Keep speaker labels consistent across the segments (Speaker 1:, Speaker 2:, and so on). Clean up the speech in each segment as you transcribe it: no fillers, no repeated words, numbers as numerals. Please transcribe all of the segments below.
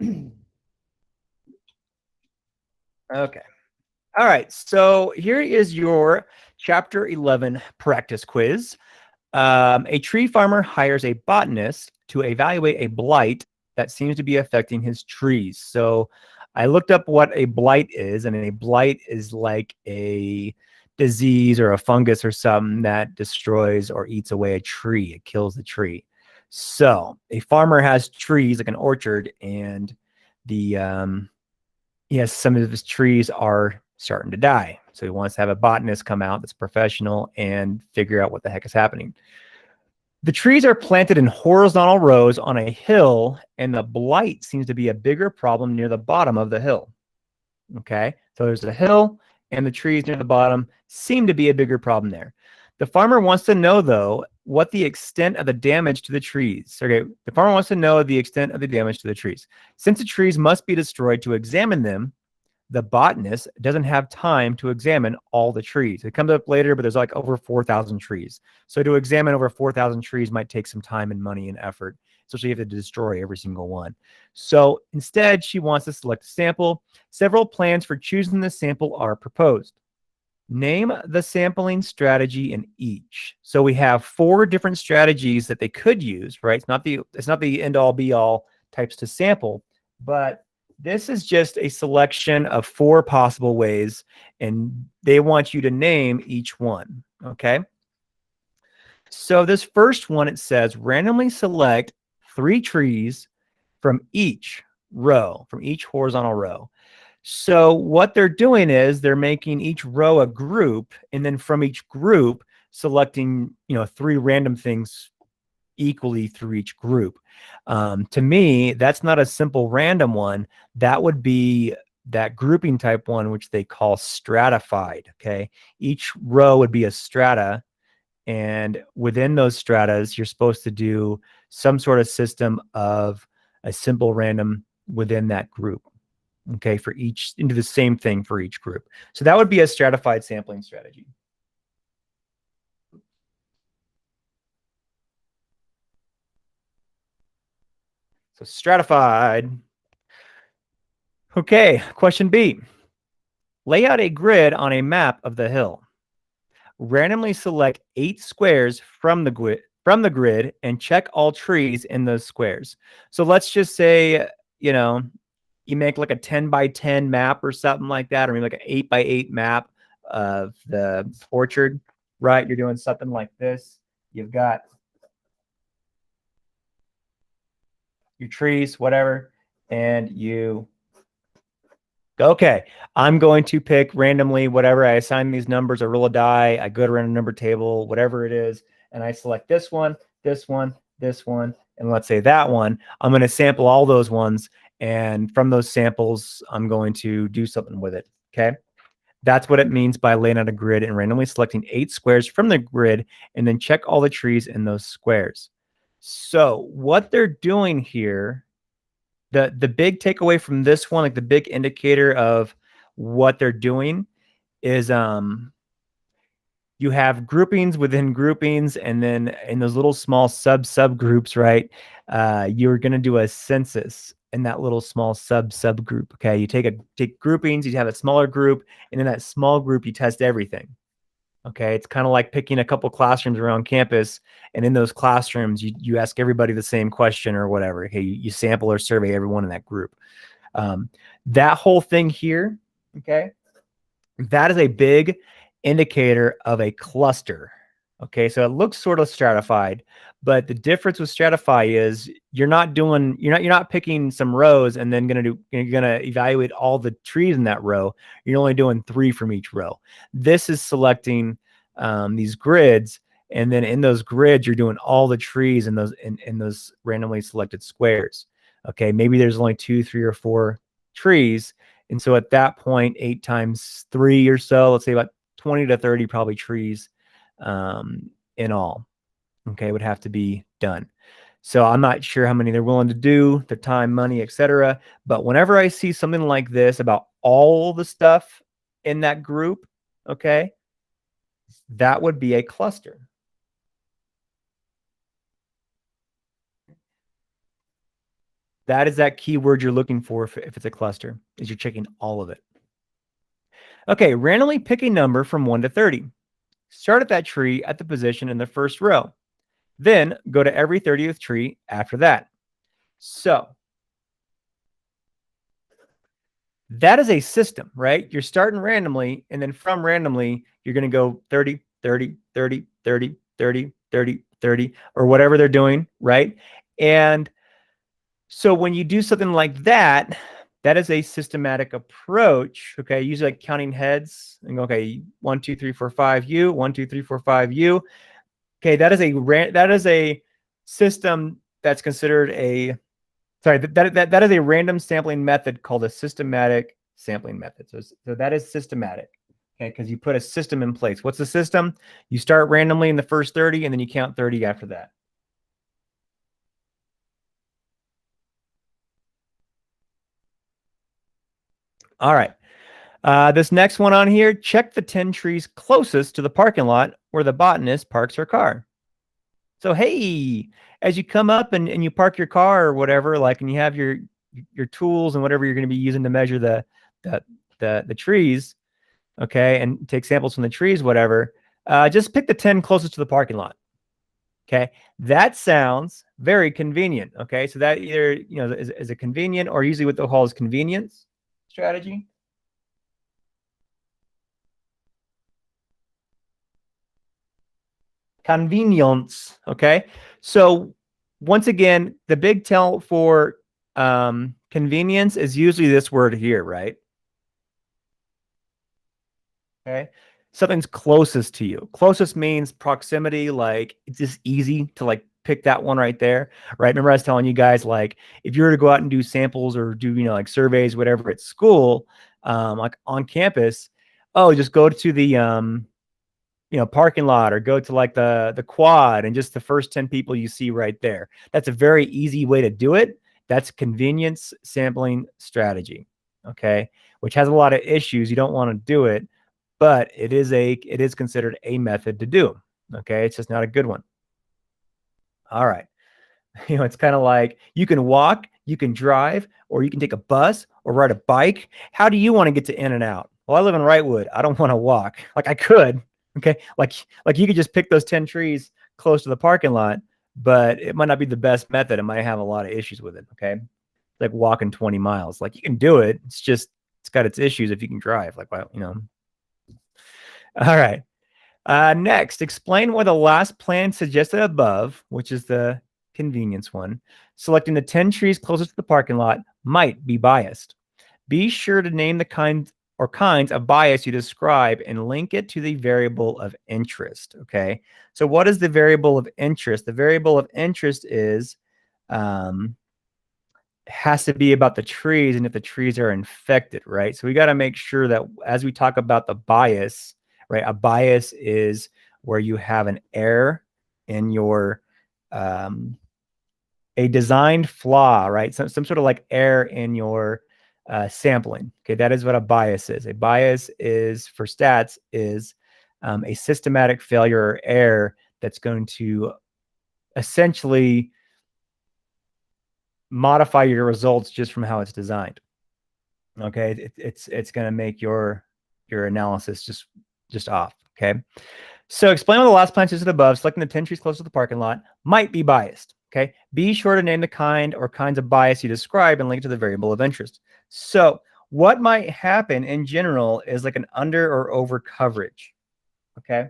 Speaker 1: Okay. All right. So here is your Chapter 11 practice quiz. A tree farmer hires a botanist to evaluate a blight that seems to be affecting his trees. So I looked up what a blight is, and a blight is like a disease or a fungus or something that destroys or eats away a tree. It kills the tree. So a farmer has trees like an orchard, and the yes, some of his trees are starting to die. So he wants to have a botanist come out that's professional and figure out what the heck is happening. The trees are planted in horizontal rows on a hill, and the blight seems to be a bigger problem near the bottom of the hill. Okay, so there's a hill, and the trees near the bottom seem to be a bigger problem there. The farmer wants to know, though, what the extent of the damage to the trees. Okay, the farmer wants to know the extent of the damage to the trees. Since the trees must be destroyed to examine them, the botanist doesn't have time to examine all the trees. It comes up later, but there's like over 4,000 trees. So to examine over 4,000 trees might take some time and money and effort, especially if you have to destroy every single one. So instead, she wants to select a sample. Several plans for choosing the sample are proposed. Name the sampling strategy in each. So we have 4 different strategies that they could use, right? It's not the end all be all types to sample, but this is just a selection of 4 possible ways, and they want you to name each one, okay? So this first one, it says randomly select 3 trees from each row, from each horizontal row. So what they're doing is they're making each row a group, and then from each group, selecting 3 random things equally through each group. To me, that's not a simple random one. That would be that grouping type one, which they call stratified. Okay, each row would be a strata, and within those stratas, you're supposed to do some sort of system of a simple random within that group. Okay, for each, into the same thing for each group. So that would be a stratified sampling strategy. So stratified. Okay, question B. Lay out a grid on a map of the hill. Randomly select 8 squares from the grid and check all trees in those squares. So let's just say, you make like a 10 by 10 map or something like that, or maybe like an 8 by 8 map of the orchard, right? You're doing something like this. You've got your trees, whatever, and you go, okay, I'm going to pick randomly whatever. I assign these numbers, I roll a die, I go to random number table, whatever it is, and I select this one, this one, this one, and let's say that one. I'm going to sample all those ones, and from those samples, I'm going to do something with it, okay? That's what it means by laying out a grid and randomly selecting 8 squares from the grid, and then check all the trees in those squares. So what they're doing here, the big takeaway from this one, like the big indicator of what they're doing is you have groupings within groupings, and then in those little small subgroups, right? You're going to do a census in that little small subgroup. Okay, you take groupings, you have a smaller group, and in that small group you test everything. Okay, it's kind of like picking a couple classrooms around campus, and in those classrooms, you ask everybody the same question or whatever. Okay, you sample or survey everyone in that group. That whole thing here, okay, that is a big indicator of a cluster. Okay, so it looks sort of stratified, but the difference with stratify is you're not picking some rows and then you're gonna evaluate all the trees in that row. You're only doing 3 from each row. This is selecting these grids, and then in those grids you're doing all the trees in those randomly selected squares. Okay, maybe there's only 2, 3, or 4 trees, and so at that point, 8 times 3 or so, let's say about 20 to 30 probably trees in all, okay, would have to be done. So I'm not sure how many they're willing to do, the time, money, etc. But whenever I see something like this about all the stuff in that group, okay, that would be a cluster. That is that keyword you're looking for if it's a cluster, is you're checking all of it. Okay, randomly pick a number from 1 to 30. Start at that tree at the position in the first row. Then go to every 30th tree after that. So that is a system, right? You're starting randomly, and then from randomly, you're going to go 30, 30, 30, 30, 30, 30, 30, or whatever they're doing, right? And so when you do something like that, that is a systematic approach. Okay, usually like counting heads and go, okay, 1, 2, 3, 4, 5, you, 1, 2, 3, 4, 5, you. Okay, that is a system that's considered a that is a random sampling method called a systematic sampling method. So that is systematic. Okay, because you put a system in place. What's the system? You start randomly in the first 30, and then you count 30 after that. All right. This next one on here, check the 10 trees closest to the parking lot where the botanist parks her car. So, hey, as you come up and you park your car or whatever, like, and you have your tools and whatever you're going to be using to measure the trees, okay, and take samples from the trees, whatever, just pick the 10 closest to the parking lot. Okay, that sounds very convenient. Okay, so that either is a convenient or usually what they'll call is convenience strategy. Convenience. Okay, so once again, the big tell for convenience is usually this word here, right? Okay, something's closest to you. Closest means proximity, like it's just easy to like pick that one right there, right? Remember I was telling you guys, like if you were to go out and do samples or do like surveys, whatever at school, like on campus, oh, just go to the parking lot or go to like the quad and just the first 10 people you see right there. That's a very easy way to do it. That's convenience sampling strategy. Okay, which has a lot of issues. You don't want to do it, but it is considered a method to do. Okay, it's just not a good one. All right. It's kind of like you can walk, you can drive, or you can take a bus or ride a bike. How do you want to get to In-N-Out? Well, I live in Wrightwood. I don't want to walk. Like I could, okay? Like you could just pick those 10 trees close to the parking lot, but it might not be the best method. It might have a lot of issues with it, okay? Like walking 20 miles. Like you can do it. It's got its issues if you can drive. Like, well, All right. Next, explain why the last plan suggested above, which is the convenience one, selecting the 10 trees closest to the parking lot might be biased. Be sure to name the kind or kinds of bias you describe and link it to the variable of interest. Okay. So what is the variable of interest? The variable of interest is has to be about the trees and if the trees are infected, right? So we got to make sure that as we talk about the bias, right? A bias is where you have an error in your a designed flaw, right? Some sort of like error in your sampling. Okay, that is what a bias is. A bias is for stats is a systematic failure or error that's going to essentially modify your results just from how it's designed. Okay, it's going to make your analysis just off. Okay, so explain what the last plan is above. Selecting the 10 trees close to the parking lot might be biased. Okay, be sure to name the kind or kinds of bias you describe and link to the variable of interest. So what might happen in general is like an under or over coverage. Okay.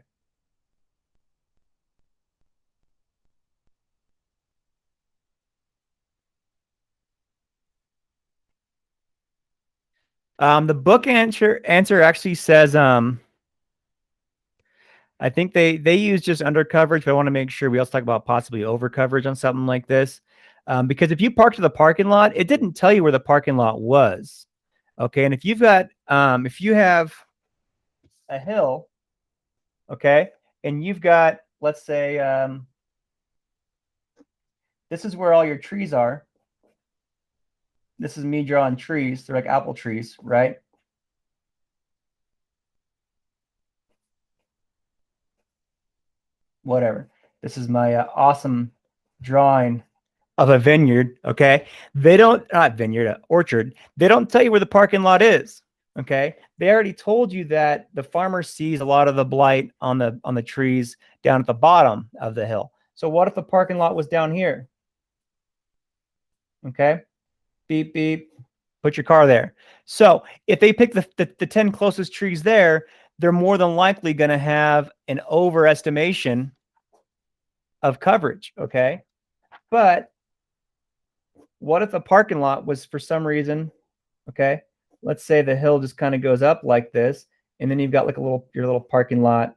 Speaker 1: The book answer actually says I think they use just under coverage, but I want to make sure we also talk about possibly over coverage on something like this. Because if you parked to the parking lot, it didn't tell you where the parking lot was. Okay, and if you've got if you have a hill, okay, and you've got, let's say this is where all your trees are. This is me drawing trees. They're like apple trees, right? Whatever. This is my awesome drawing of a vineyard, okay, they don't, not vineyard, orchard, they don't tell you where the parking lot is, okay? They already told you that the farmer sees a lot of the blight on the trees down at the bottom of the hill. So what if the parking lot was down here? Okay, beep, beep, put your car there. So if they pick the 10 closest trees there, they're more than likely going to have an overestimation of coverage, okay? But what if the parking lot was, for some reason, okay, let's say the hill just kind of goes up like this, and then you've got like your little parking lot,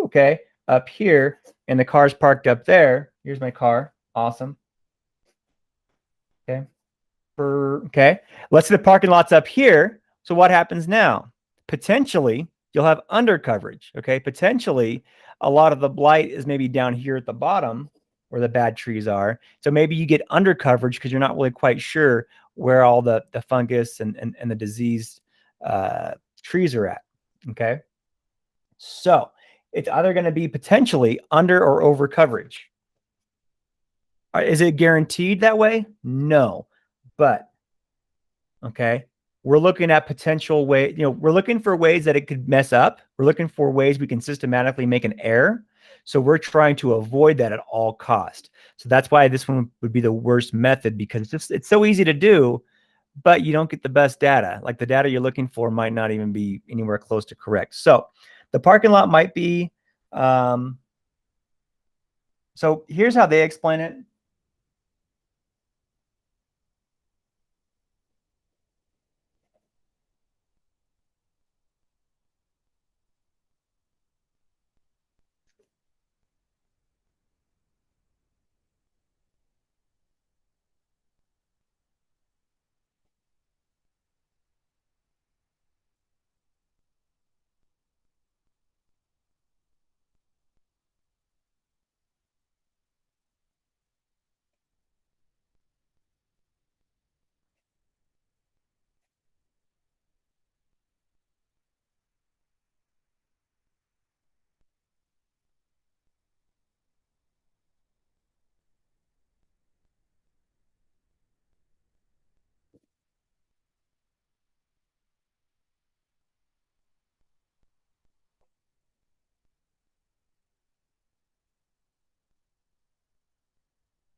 Speaker 1: okay, up here, and the car's parked up there. Here's my car. Awesome. Okay. Okay. Let's say the parking lot's up here. So what happens now? Potentially, you'll have under coverage. Okay. Potentially, a lot of the blight is maybe down here at the bottom where the bad trees are. So maybe you get under coverage because you're not really quite sure where all the fungus and the diseased trees are at. Okay. So it's either going to be potentially under or over coverage. Is it guaranteed that way? No. But, okay, we're looking at potential way, we're looking for ways that it could mess up. We're looking for ways we can systematically make an error. So we're trying to avoid that at all cost. So that's why this one would be the worst method, because it's so easy to do, but you don't get the best data. Like the data you're looking for might not even be anywhere close to correct. So the parking lot might be, so here's how they explain it.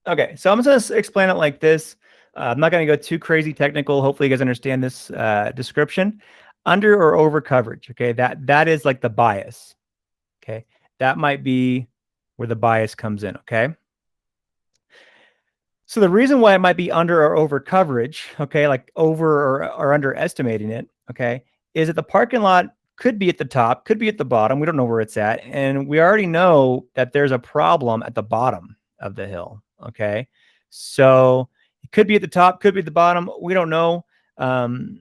Speaker 1: Okay, so I'm just going to explain it like this. I'm not going to go too crazy technical. Hopefully you guys understand this description. Under or over coverage, okay, that is like the bias, okay? That might be where the bias comes in, okay? So the reason why it might be under or over coverage, okay, like over or underestimating it, okay, is that the parking lot could be at the top, could be at the bottom. We don't know where it's at. And we already know that there's a problem at the bottom of the hill, okay? So it could be at the top, could be at the bottom. We don't know. And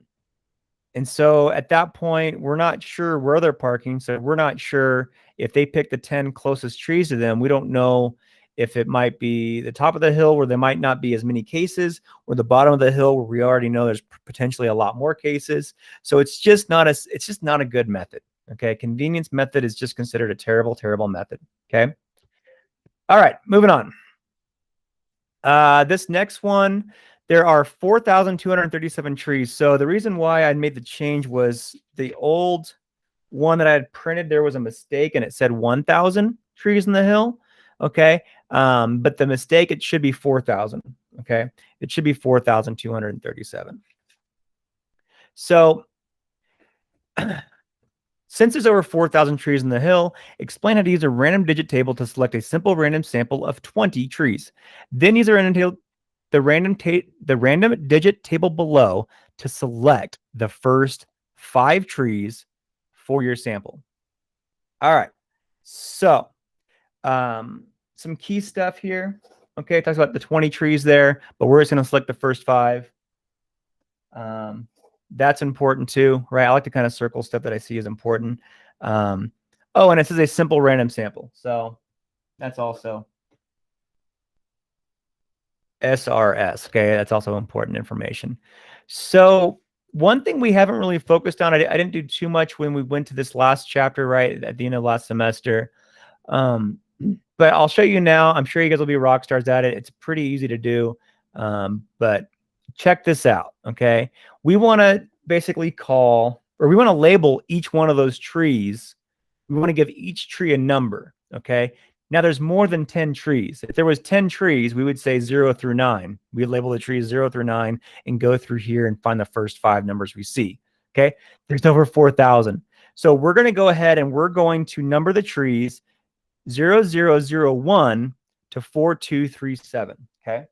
Speaker 1: so at that point, we're not sure where they're parking. So we're not sure if they pick the 10 closest trees to them. We don't know if it might be the top of the hill where there might not be as many cases, or the bottom of the hill where we already know there's potentially a lot more cases. So it's just not a good method. Okay. Convenience method is just considered a terrible, terrible method. Okay. All right, moving on. This next one, there are 4,237 trees. So the reason why I made the change was the old one that I had printed, there was a mistake and it said 1,000 trees in the hill. Okay. But the mistake, it should be 4,000. Okay. It should be 4,237. So since there's over 4,000 trees in the hill, explain how to use a random digit table to select a simple random sample of 20 trees. Then use the random digit table below to select the first 5 trees for your sample. All right. So some key stuff here. Okay, it talks about the 20 trees there, but we're just going to select the first 5. That's important too, right? I like to kind of circle stuff that I see as important. Oh, and it says a simple random sample. So that's also SRS. Okay, that's also important information. So one thing we haven't really focused on, I didn't do too much when we went to this last chapter, right, at the end of last semester. But I'll show you now. I'm sure you guys will be rock stars at it. It's pretty easy to do. But check this out, okay? We want to basically call, or we want to label each one of those trees. We want to give each tree a number, okay? Now there's more than 10 trees. If there was 10 trees, we would say 0 through 9. We'd label the trees 0 through 9 and go through here and find the first 5 numbers we see, okay? There's over 4,000. So we're going to go ahead and we're going to number the trees 0001 to 4237, okay?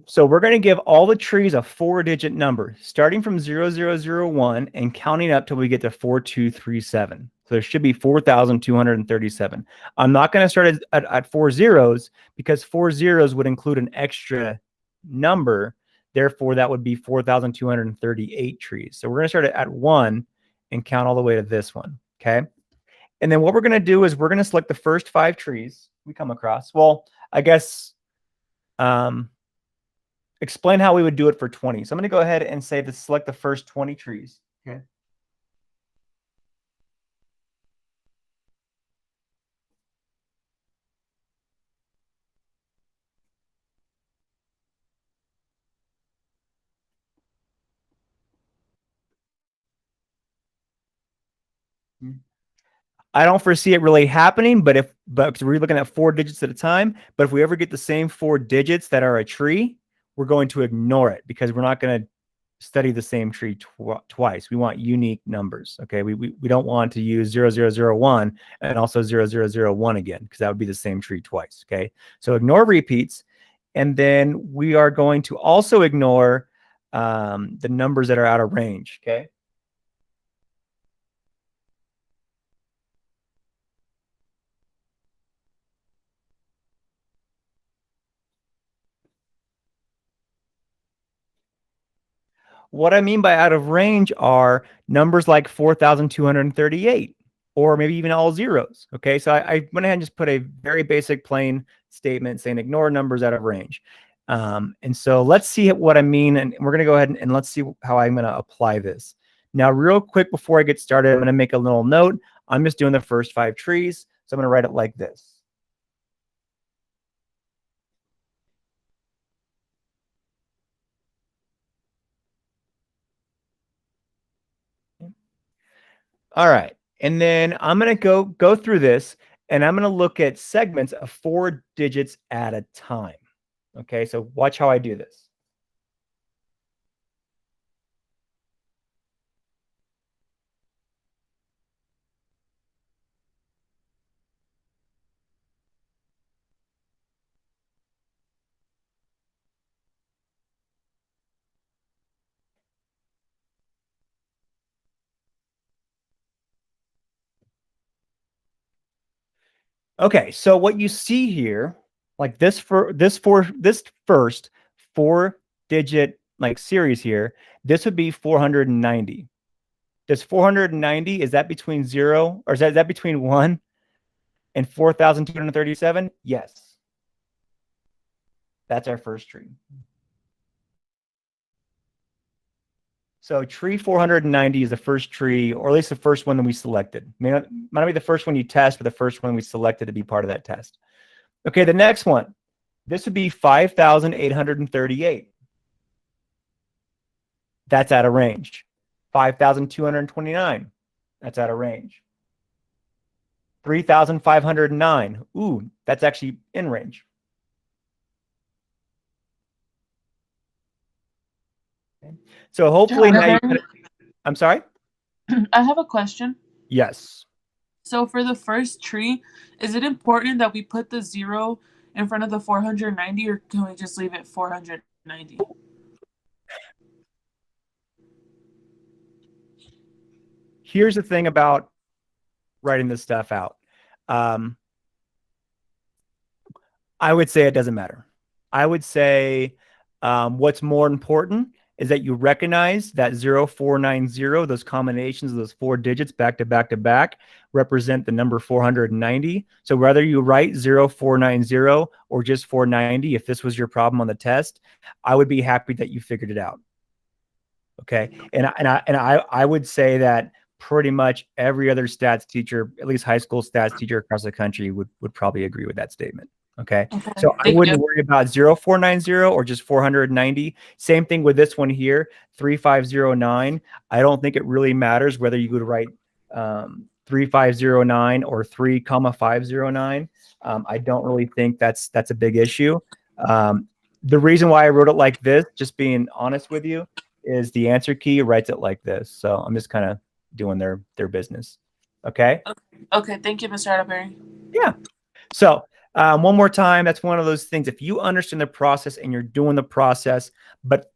Speaker 1: So we're going to give all the trees a 4-digit number, starting from 0001 and counting up till we get to 4237. So there should be 4,237. I'm not going to start at 4 zeros because 4 zeros would include an extra number. Therefore, that would be 4,238 trees. So we're going to start at 1 and count all the way to this one, okay? And then what we're going to do is we're going to select the first 5 trees we come across. Well, I guess explain how we would do it for 20. So I'm going to go ahead and say to select the first 20 trees. Okay. I don't foresee it really happening, but we're looking at 4 digits at a time. But if we ever get the same 4 digits that are a tree, we're going to ignore it because we're not going to study the same tree twice. We want unique numbers. Okay. We don't want to use 0001 and also 0001 again, because that would be the same tree twice. Okay. So ignore repeats. And then we are going to also ignore the numbers that are out of range. Okay. What I mean by out of range are numbers like 4,238 or maybe even all zeros. Okay, so I went ahead and just put a very basic plain statement saying ignore numbers out of range. And so let's see what I mean. And we're going to go ahead and let's see how I'm going to apply this. Now, real quick before I get started, I'm going to make a little note. I'm just doing the first 5 trees. So I'm going to write it like this. All right. And then I'm going to go through this and I'm going to look at segments of 4 digits at a time. Okay, so watch how I do this. Okay, so what you see here, like this first 4-digit like series here, this would be 490. Does 490, is that between 0 or is that between 1 and 4,237? Yes. That's our first tree. So tree 490 is the first tree, or at least the first one that we selected. Might not be the first one you test, but the first one we selected to be part of that test. Okay, the next one. This would be 5,838. That's out of range. 5,229. That's out of range. 3,509. Ooh, that's actually in range. Okay. So hopefully now I'm sorry?
Speaker 2: I have a question.
Speaker 1: Yes.
Speaker 2: So for the first tree, is it important that we put the 0 in front of the 490 or can we just leave it 490?
Speaker 1: Here's the thing about writing this stuff out. I would say it doesn't matter. I would say what's more important is that you recognize that 0490, those combinations of those 4 digits back to back to back, represent the number 490. So whether you write 0490 or just 490, if this was your problem on the test, I would be happy that you figured it out. Okay. And I would say that pretty much every other stats teacher, at least high school stats teacher across the country, would probably agree with that statement. Okay. So I wouldn't worry about 0490 or just 490. Same thing with this one here, 3509. I don't think it really matters whether you would write 3509 or 3,509. I don't really think that's a big issue. The reason why I wrote it like this, just being honest with you, is the answer key writes it like this. So I'm just kind of doing their business. Okay.
Speaker 2: Okay. Thank you, Mr. Atterbury.
Speaker 1: Yeah. So one more time, that's one of those things. If you understand the process and you're doing the process, but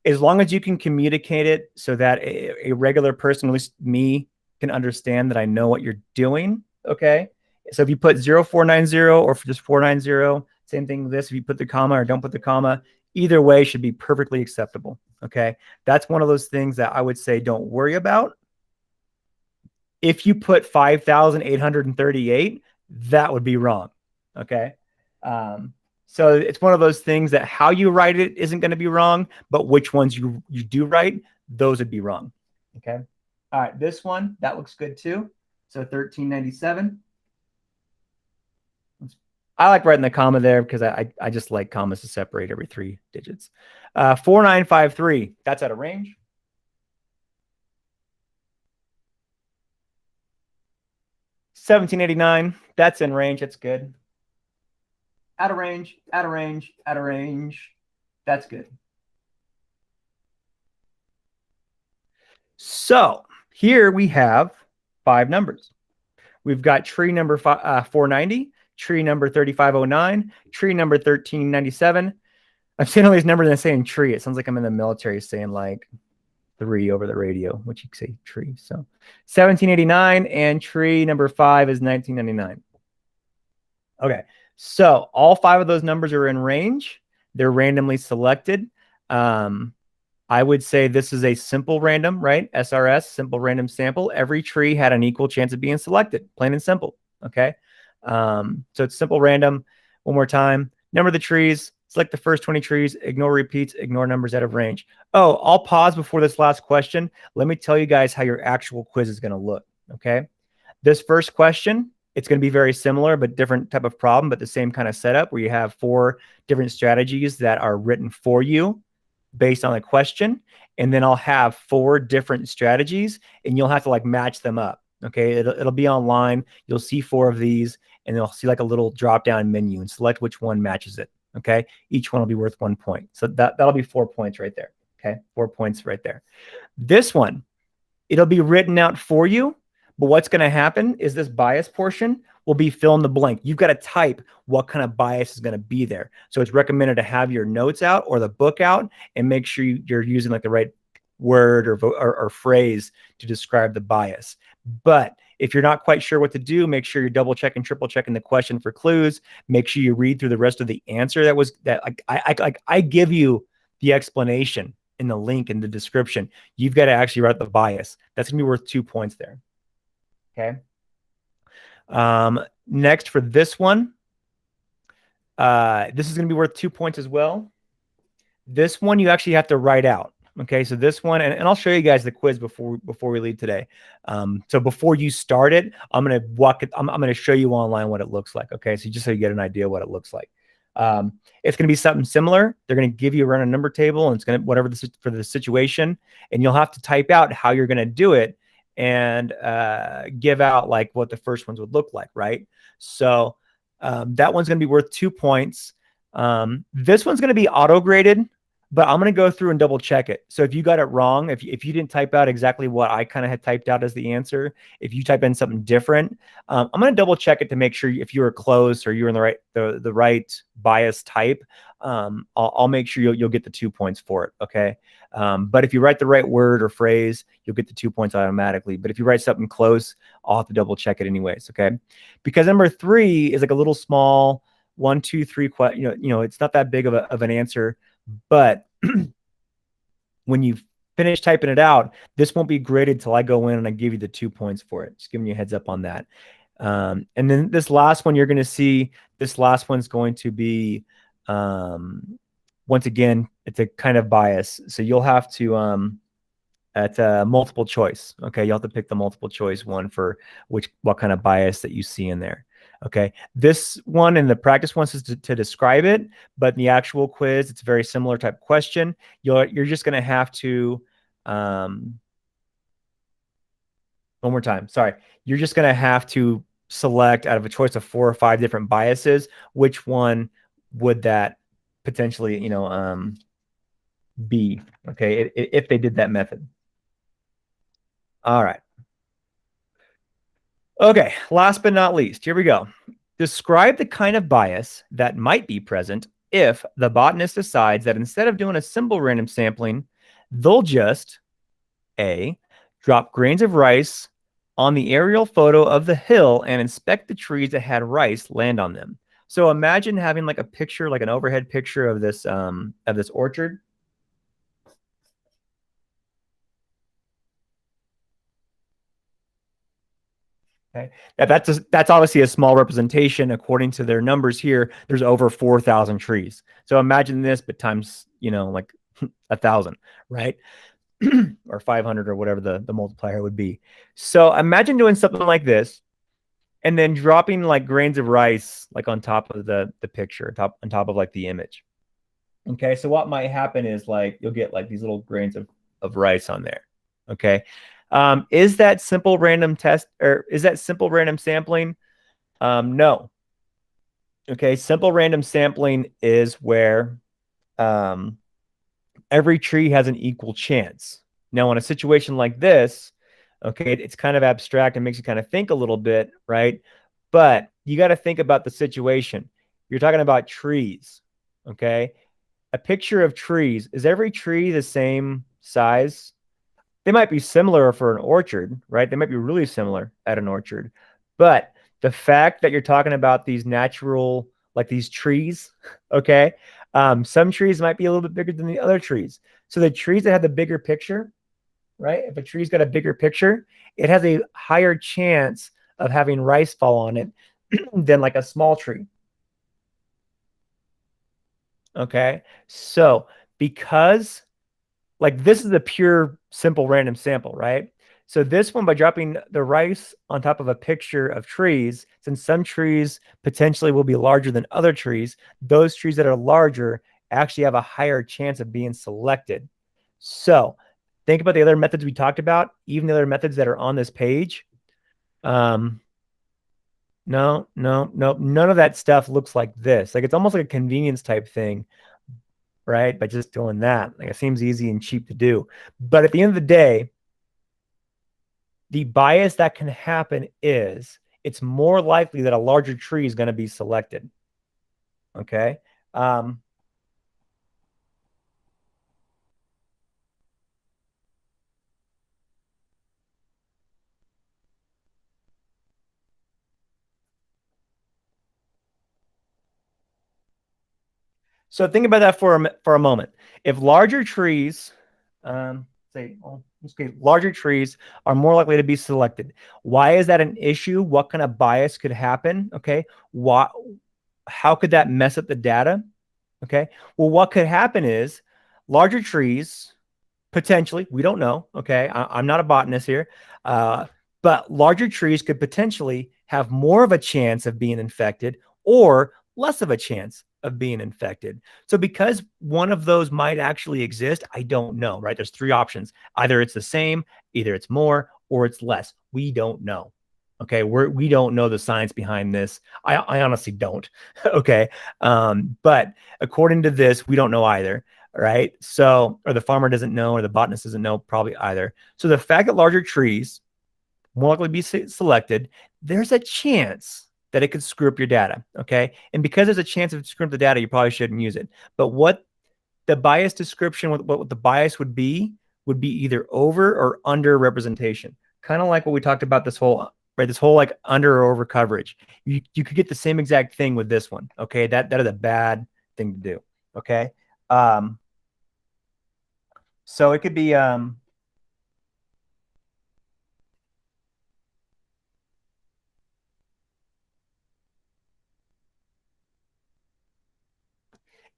Speaker 1: as long as you can communicate it so that a regular person, at least me, can understand that I know what you're doing. Okay. So if you put 0490 or just 490, same thing with this. If you put the comma or don't put the comma, either way should be perfectly acceptable. Okay. That's one of those things that I would say don't worry about. If you put 5,838, that would be wrong. Okay. So it's one of those things that how you write it isn't going to be wrong, but which ones you do write, those would be wrong. Okay. All right. This one, that looks good too. So 1397. I like writing the comma there because I just like commas to separate every 3 digits. 4953, that's out of range. $17.89, that's in range. That's good. Out of range, out of range, out of range. That's good. So here we have 5 numbers. We've got tree number 490, tree number 3509, tree number 1397. I'm saying all these numbers and I'm saying tree. It sounds like I'm in the military saying like 3 over the radio, which you could say tree. So 1789 and tree number 5 is 1999. Okay. So all 5 of those numbers are in range. They're randomly selected. I would say this is a simple random, right? SRS, simple random sample. Every tree had an equal chance of being selected, plain and simple. Okay. So it's simple random. One more time. Number the trees. Select the first 20 trees. Ignore repeats. Ignore numbers out of range. Oh, I'll pause before this last question. Let me tell you guys how your actual quiz is going to look. Okay. This first question, it's going to be very similar, but different type of problem, but the same kind of setup where you have 4 different strategies that are written for you based on a question. And then I'll have 4 different strategies and you'll have to like match them up. Okay. It'll be online. You'll see 4 of these and you'll see like a little drop down menu and select which one matches it. Okay. Each one will be worth 1 point. So that'll be 4 points right there. Okay. 4 points right there. This one, it'll be written out for you. But what's going to happen is this bias portion will be fill in the blank. You've got to type what kind of bias is going to be there. So it's recommended to have your notes out or the book out and make sure you're using like the right word or phrase to describe the bias. But if you're not quite sure what to do, make sure you're double checking, triple checking the question for clues. Make sure you read through the rest of the answer I give you the explanation in the link in the description. You've got to actually write the bias. That's going to be worth 2 points there. Okay. Next for this one, this is going to be worth 2 points as well. This one you actually have to write out. Okay. So this one, and I'll show you guys the quiz before we leave today. So before you start it, I'm going to I'm going to show you online what it looks like. Okay. So just so you get an idea what it looks like. It's going to be something similar. They're going to give you a random number table and it's going to, whatever this is for the situation, and you'll have to type out how you're going to do it and give out like what the first ones would look like, right? So that one's going to be worth 2 points. This one's going to be auto-graded, but I'm going to go through and double check it. So if you got it wrong, if you didn't type out exactly what I kind of had typed out as the answer, if you type in something different, I'm going to double check it to make sure if you were close or you're in the right bias type. I'll make sure you'll get the 2 points for it. Okay. But if you write the right word or phrase, you'll get the 2 points automatically. But if you write something close, I'll have to double check it anyways. Okay. Because number 3 is like a little small 1, 2, 3, it's not that big of an answer, but when you finish typing it out, this won't be graded till I go in and I give you the 2 points for it. Just giving you a heads up on that. And then this last one, you're going to see this last one's going to be, once again, it's a kind of bias. So you'll have to, at multiple choice. Okay. You'll have to pick the multiple choice one for what kind of bias that you see in there. Okay. This one and the practice one is to describe it, but in the actual quiz, it's a very similar type question. You're just going to have to, one more time. Sorry. You're just going to have to select out of a choice of 4 or 5 different biases, which one would that potentially, be, okay, if they did that method. All right. Okay, last but not least, here we go. Describe the kind of bias that might be present if the botanist decides that instead of doing a simple random sampling, they'll just A, drop grains of rice on the aerial photo of the hill and inspect the trees that had rice land on them. So imagine having like a picture, like an overhead picture of this orchard. Okay, that's obviously a small representation. According to their numbers here, there's over 4,000 trees. So imagine this, but times, like 1,000, right? Or 500 or whatever the multiplier would be. So imagine doing something like this and then dropping like grains of rice like on top of the picture, on top of like the image. Okay, so what might happen is like you'll get like these little grains of rice on there. Okay. Is that simple random test, or is that simple random sampling? No. Okay, simple random sampling is where every tree has an equal chance. Now, in a situation like this, okay, it's kind of abstract and makes you kind of think a little bit, right? But you got to think about the situation. You're talking about trees, okay? A picture of trees. Is every tree the same size? They might be similar for an orchard, right? They might be really similar at an orchard. But the fact that you're talking about these natural, like these trees, okay? Some trees might be a little bit bigger than the other trees. So the trees that have the bigger picture, right? If a tree's got a bigger picture, it has a higher chance of having rice fall on it than like a small tree. Okay. So because like this is a pure simple random sample, right? So this one, by dropping the rice on top of a picture of trees, since some trees potentially will be larger than other trees, those trees that are larger actually have a higher chance of being selected. So think about the other methods we talked about, even the other methods that are on this page. No, none of that stuff looks like this. Like it's almost like a convenience type thing, right? By just doing that. Like it seems easy and cheap to do. But at the end of the day, the bias that can happen is it's more likely that a larger tree is going to be selected. Okay. So think about that for a moment. If larger trees, larger trees are more likely to be selected. Why is that an issue? What kind of bias could happen? Okay. How could that mess up the data? Okay. Well, what could happen is larger trees, potentially, we don't know. Okay. I'm not a botanist here. But larger trees could potentially have more of a chance of being infected or less of a chance of being infected. So because one of those might actually exist, I don't know, right? There's 3 options. Either it's the same, either it's more, or it's less. We don't know. Okay. We don't know the science behind this. I honestly don't. Okay. But according to this, we don't know either. Right. So, or the farmer doesn't know, or the botanist doesn't know probably either. So the fact that larger trees more likely to be selected, there's a chance that it could screw up your data. Okay. And because there's a chance of screwing up the data, you probably shouldn't use it. But what the bias description, what the bias would be either over or under representation. Kind of like what we talked about this whole like under or over coverage. You could get the same exact thing with this one. Okay. That is a bad thing to do. Okay. So it could be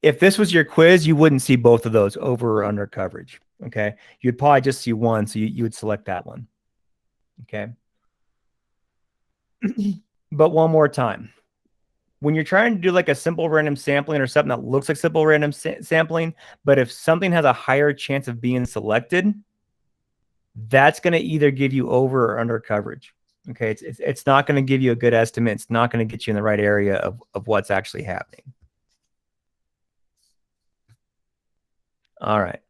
Speaker 1: if this was your quiz, you wouldn't see both of those, over or under coverage. Okay. You'd probably just see one. So you would select that one. Okay. But one more time, when you're trying to do like a simple random sampling or something that looks like simple random sampling, but if something has a higher chance of being selected, that's going to either give you over or under coverage. Okay. It's not going to give you a good estimate. It's not going to get you in the right area of what's actually happening. All right.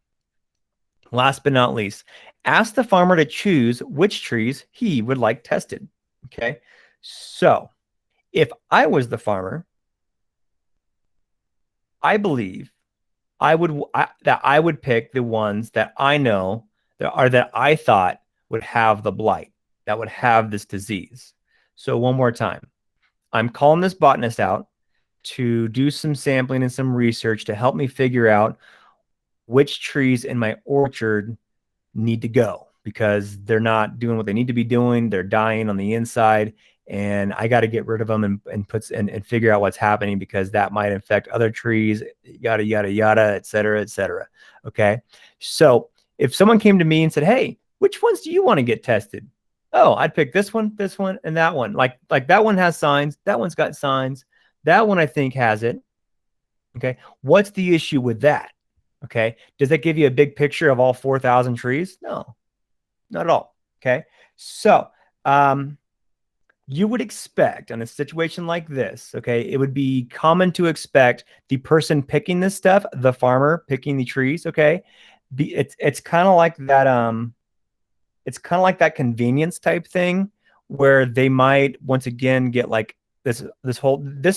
Speaker 1: Last but not least, ask the farmer to choose which trees he would like tested. Okay. So if I was the farmer, I believe I would pick the ones that I know that I thought would have the blight, that would have this disease. So one more time, I'm calling this botanist out to do some sampling and some research to help me figure out which trees in my orchard need to go, because they're not doing what they need to be doing. They're dying on the inside, and I got to get rid of them and figure out what's happening, because that might infect other trees, yada, yada, yada, et cetera, et cetera. Okay. So if someone came to me and said, hey, which ones do you want to get tested? Oh, I'd pick this one, and that one. Like that one has signs. That one's got signs. That one I think has it. Okay. What's the issue with that? Okay. Does that give you a big picture of all 4,000 trees? No, not at all. Okay. So, you would expect in a situation like this, okay, it would be common to expect the person picking this stuff, the farmer picking the trees, okay, it's kind of like that, it's kind of like that convenience type thing where they might once again get like this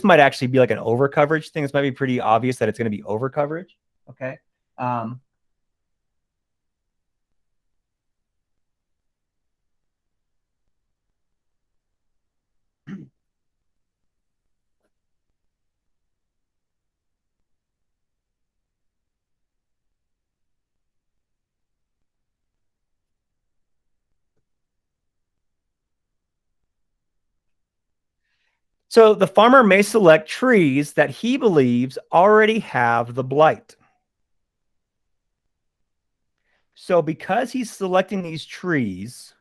Speaker 1: might actually be like an over coverage thing. This might be pretty obvious that it's going to be over coverage, okay. So the farmer may select trees that he believes already have the blight. So because he's selecting these trees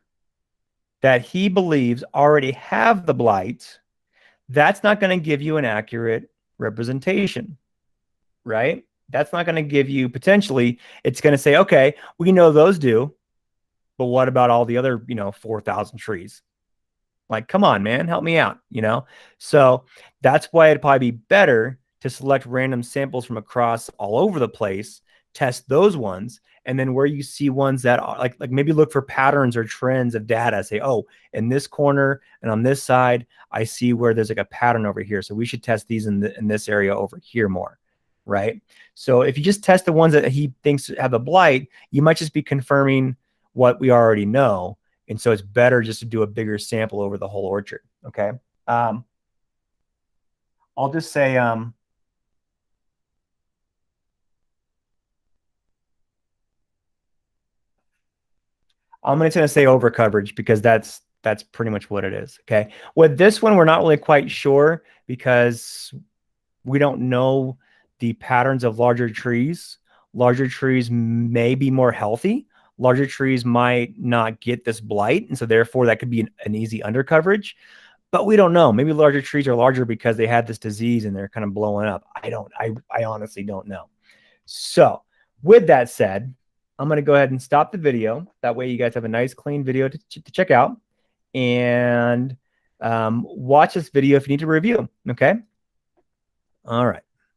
Speaker 1: that he believes already have the blight, that's not going to give you an accurate representation, right? That's not going to give you, potentially, it's going to say, okay, we know those do, but what about all the other, 4,000 trees? Like, come on, man, help me out, So that's why it'd probably be better to select random samples from across all over the place, test those ones, and then where you see ones that are like maybe look for patterns or trends of data. Say, oh, in this corner and on this side, I see where there's like a pattern over here. So we should test these in this area over here more, right? So if you just test the ones that he thinks have a blight, you might just be confirming what we already know. And so it's better just to do a bigger sample over the whole orchard. Okay. I'll just say, I'm going to say over coverage, because that's pretty much what it is. Okay. With this one, we're not really quite sure because we don't know the patterns of larger trees. Larger trees may be more healthy. Larger trees might not get this blight, and so therefore that could be an easy under coverage. But we don't know. Maybe larger trees are larger because they had this disease and they're kind of blowing up. I honestly don't know. So with that said, I'm going to go ahead and stop the video. That way you guys have a nice clean video to check out, and watch this video if you need to review. Okay. All right.